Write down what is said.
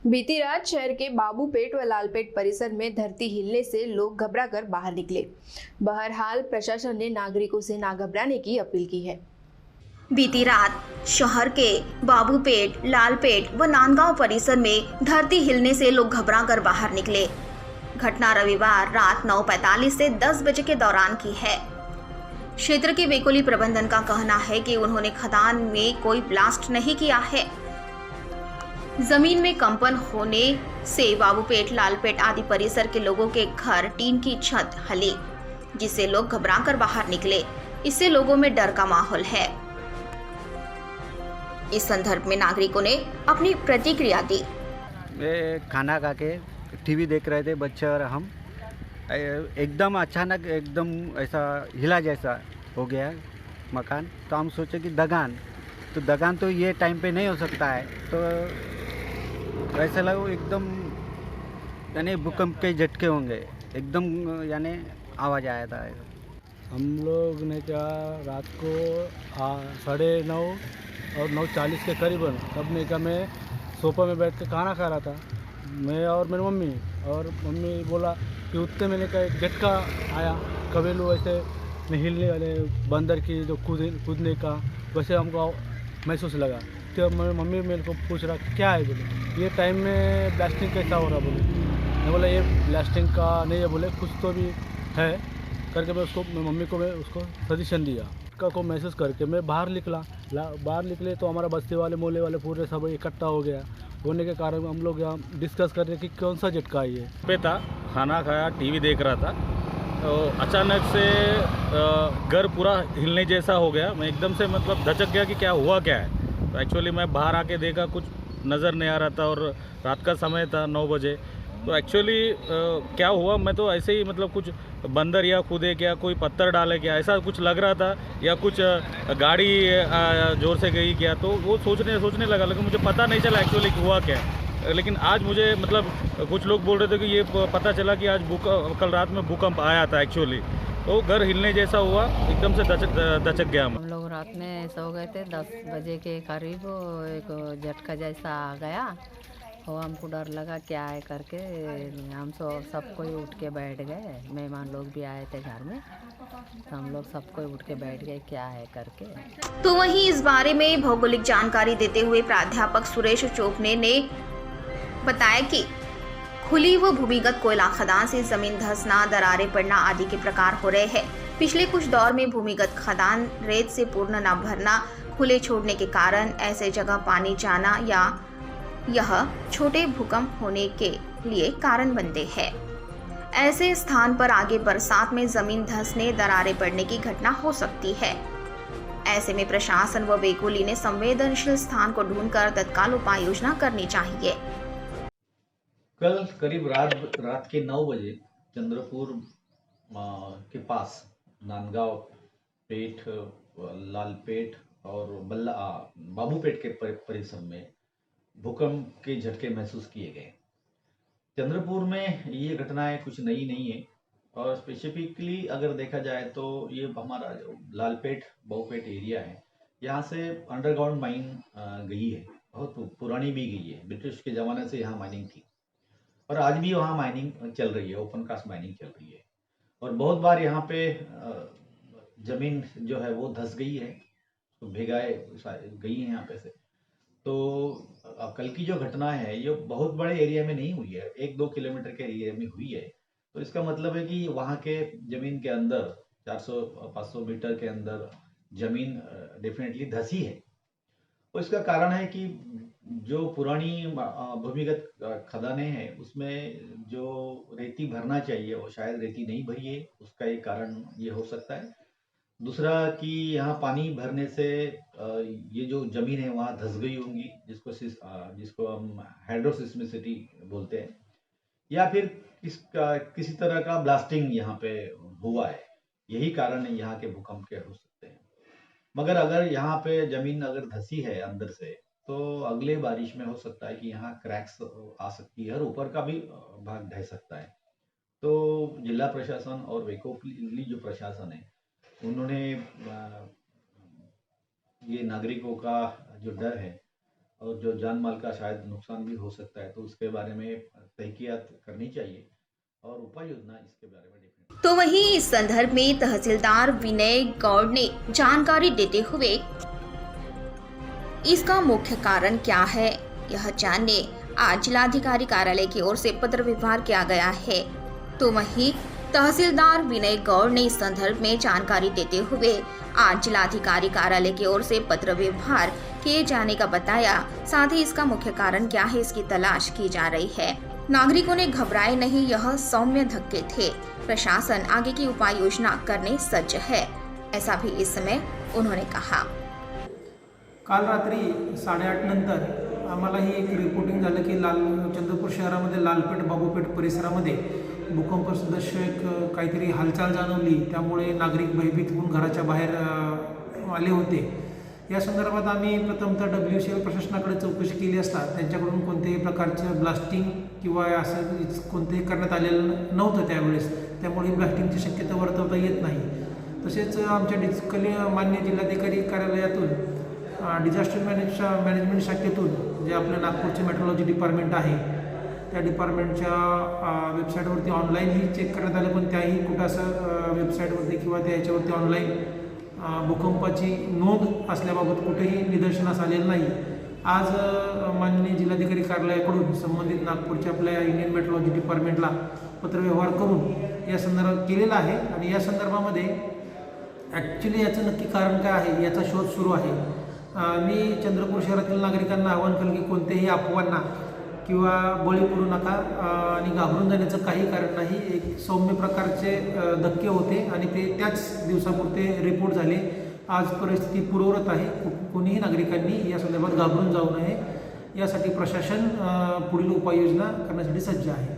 बीती रात शहर के बाबूपेट व लालपेट परिसर में धरती हिलने से लोग घबराकर बाहर निकले। बहरहाल प्रशासन ने नागरिकों से ना घबराने की अपील की है। बीती रात शहर के बाबूपेट, लालपेट व नांदगांव परिसर में धरती हिलने से लोग घबराकर बाहर निकले। घटना रविवार रात 9:45 से 10 बजे के दौरान की है। क्षेत्र के वेकोली प्रबंधन का कहना है कि उन्होंने खदान में कोई ब्लास्ट नहीं किया है। जमीन में कंपन होने से बाबूपेट, लालपेट आदि परिसर के लोगों के घर, टीन की छत हिली, जिससे लोग घबराकर बाहर निकले। इससे लोगों में डर का माहौल है। इस संदर्भ में नागरिकों ने अपनी प्रतिक्रिया दी। वे खाना खा के टीवी देख रहे थे बच्चे और हम, एकदम अचानक एकदम ऐसा हिला जैसा हो गया मकान। तो हम सोचे कि दगान तो ये टाइम पे नहीं हो सकता है। तो ऐसा लगा एकदम यानी भूकंप के झटके होंगे, एकदम यानी आवाज़ आया था। हम लोग ने क्या रात को 9:30 और 9:40 के करीबन, तब ने क्या मैं सोफा में बैठ के खाना खा रहा था, मैं और मेरी मम्मी। और मम्मी बोला कि उतने मैंने का एक झटका आया, कबेलू ऐसे में हिलने वाले बंदर की जो कूदने का वैसे हमको महसूस लगा। तो मम्मी मेरे को पूछ रहा क्या है, बोले ये टाइम में ब्लास्टिंग कैसा हो रहा, बोले मैं बोला ये ब्लास्टिंग का नहीं है, बोले कुछ तो भी है करके मैं मम्मी को उसको सजेशन दिया। को महसूस करके मैं बाहर निकले तो हमारा बस्ती वाले, मोहल्ले वाले पूरे सब इकट्ठा हो गया। होने के कारण हम लोग यहाँ डिस्कस कर रहे कि कौन सा झटका है ये। पे था, खाना खाया, टीवी देख रहा था, तो अचानक से घर पूरा हिलने जैसा हो गया। मैं एकदम से मतलब धचक गया कि क्या हुआ क्या है। तो एक्चुअली मैं बाहर आके देखा, कुछ नज़र नहीं आ रहा था और रात का समय था 9 बजे। तो एक्चुअली क्या हुआ, मैं तो ऐसे ही मतलब कुछ बंदर या कूदे क्या, कोई पत्थर डाले क्या, ऐसा कुछ लग रहा था, या कुछ गाड़ी ज़ोर से गई क्या। तो वो सोचने लगा, लेकिन मुझे पता नहीं चला एक्चुअली हुआ क्या है। लेकिन आज मुझे मतलब कुछ लोग बोल रहे थे कि ये पता चला कि आज कल रात में भूकंप आया था एक्चुअली। तो घर हिलने जैसा हुआ, एकदम से दचक गया। हम लोग रात में सो गए थे, 10 बजे के करीब एक झटका जैसा आ गया। वो हमको डर लगा क्या है करके हम सब कोई उठ के बैठ गए। मेहमान लोग भी आए थे घर में, तो हम लोग सब कोई उठ के बैठ गए क्या है करके। तो वहीं इस बारे में भौगोलिक जानकारी देते हुए प्राध्यापक सुरेश चोपने ने बताया कि खुली व भूमिगत कोयला खदान से जमीन धंसना, दरारें पड़ना आदि के प्रकार हो रहे हैं। पिछले कुछ दौर में भूमिगत खदान रेत से पूर्ण न भरना, खुले छोड़ने के कारण ऐसे जगह पानी जाना या यह छोटे भूकंप होने के लिए कारण बनते हैं। ऐसे स्थान पर आगे बरसात में जमीन धंसने, दरारें पड़ने की घटना हो सकती है। ऐसे में प्रशासन व वेकोली ने संवेदनशील स्थान को ढूंढकर तत्काल उपाय योजना करनी चाहिए। कल करीब रात के 9 बजे चंद्रपुर के पास नांदगांव पेठ, लालपेट और बाबूपेट के परिसर में भूकंप के झटके महसूस किए गए। चंद्रपुर में ये घटनाएं कुछ नई नहीं है, और स्पेसिफिकली अगर देखा जाए तो ये हमारा जो लालपेट बाबूपेट एरिया है, यहाँ से अंडरग्राउंड माइन गई है, बहुत पुरानी भी गई है। ब्रिटिश के ज़माने से यहाँ माइनिंग थी और आज भी वहाँ माइनिंग चल रही है, ओपन कास्ट माइनिंग चल रही है। और बहुत बार यहाँ पे ज़मीन जो है वो धंस गई है, तो भेगाए गई है यहाँ पे से। तो कल की जो घटना है ये बहुत बड़े एरिया में नहीं हुई है, 1-2 किलोमीटर के एरिया में हुई है। तो इसका मतलब है कि वहाँ के ज़मीन के अंदर 400-500 मीटर के अंदर ज़मीन डेफिनेटली धंसी है। और इसका कारण है कि जो पुरानी भूमिगत खदानें हैं उसमें जो रेती भरना चाहिए वो शायद रेती नहीं भरी है, उसका एक कारण ये हो सकता है। दूसरा कि यहाँ पानी भरने से ये जो ज़मीन है वहाँ धंस गई होंगी, जिसको हम हाइड्रोसिस्मिसिटी बोलते हैं, या फिर किसी तरह का ब्लास्टिंग यहाँ पे हुआ है। यही कारण है यहाँ के भूकंप के हो सकते हैं। मगर अगर यहाँ पे ज़मीन अगर धंसी है अंदर से, तो अगले बारिश में हो सकता है कि यहाँ क्रैक्स आ सकती है और ऊपर का भी भाग ढह सकता है। तो जिला प्रशासन और वेकोली जो प्रशासन है, उन्होंने ये नागरिकों का जो डर है और जो जान माल का शायद नुकसान भी हो सकता है, तो उसके बारे में तहकीकात करनी चाहिए और उपाय योजना इसके बारे में डिफरेंट। तो वहीं इस संदर्भ में तहसीलदार विनय गौड़ ने जानकारी देते हुए इसका मुख्य कारण क्या है यह जानने आज जिलाधिकारी कार्यालय की ओर से पत्र व्यवहार किया गया है। तो वहीं तहसीलदार विनय गौड़ ने इस संदर्भ में जानकारी देते हुए आज जिलाधिकारी कार्यालय की ओर से पत्र व्यवहार किए जाने का बताया। साथ ही इसका मुख्य कारण क्या है इसकी तलाश की जा रही है। नागरिकों ने घबराए नहीं, यह सौम्य धक्के थे। प्रशासन आगे की उपाय योजना करने सज्ज है, ऐसा भी इस समय उन्होंने कहा। काल रात्री 8:30 नंतर आम्हाला ही एक रिपोर्टिंग झालं की चंद्रपूर शहरामध्ये लालपेठ बाबूपेठ परिसरामध्ये भूकंप सदृश्य एक काहीतरी हालचाल जाणवली, त्यामुळे नागरिक भयभीत होऊन घराच्या बाहेर आले होते। या संदर्भात आम्ही प्रथमतः WCL प्रशासनाकडे चौकशी केली असता त्यांच्याकडून कोणत्याही प्रकारचं ब्लास्टिंग किंवा असं कोणतेही करण्यात आलेलं नव्हतं त्यावेळेस, त्यामुळे ब्लास्टिंगची शक्यता वर्तवता येत नाही। तसेच आमच्या मान्य जिल्हाधिकारी कार्यालयातून डिझास्टर मॅनेजमेंट शाखेतून जे आपल्या नागपूरचे मेट्रोलॉजी डिपार्टमेंट आहे त्या डिपार्टमेंटच्या वेबसाईटवरती ऑनलाईनही चेक करण्यात आलं, पण त्याही कुठं असं वेबसाईटवरती किंवा त्याच्यावरती ऑनलाईन भूकंपाची नोंद असल्याबाबत कुठेही निदर्शनास आलेलं नाही। आज माननीय जिल्हाधिकारी कार्यालयाकडून संबंधित नागपूरच्या आपल्या इंडियन मेट्रोलॉजी डिपार्टमेंटला पत्रव्यवहार करून या संदर्भात केलेला आहे आणि या संदर्भामध्ये ॲक्च्युली याचं नक्की कारण काय आहे याचा शोध सुरू आहे। मी चंद्रपूर शहरातील नागरिकांना आवाहन करेन की कोणत्याही अफवांना किंवा बळी पडू नका आणि घाबरून जाण्याचं काही कारण नाही। एक सौम्य प्रकारचे धक्के होते आणि ते त्याच दिवसापुरते रिपोर्ट झाले। आज परिस्थिती पूर्ववत आहे, कोणीही नागरिकांनी या संदर्भात घाबरून जाऊ नये, यासाठी प्रशासन पुढील उपाययोजना करण्यासाठी सज्ज आहे।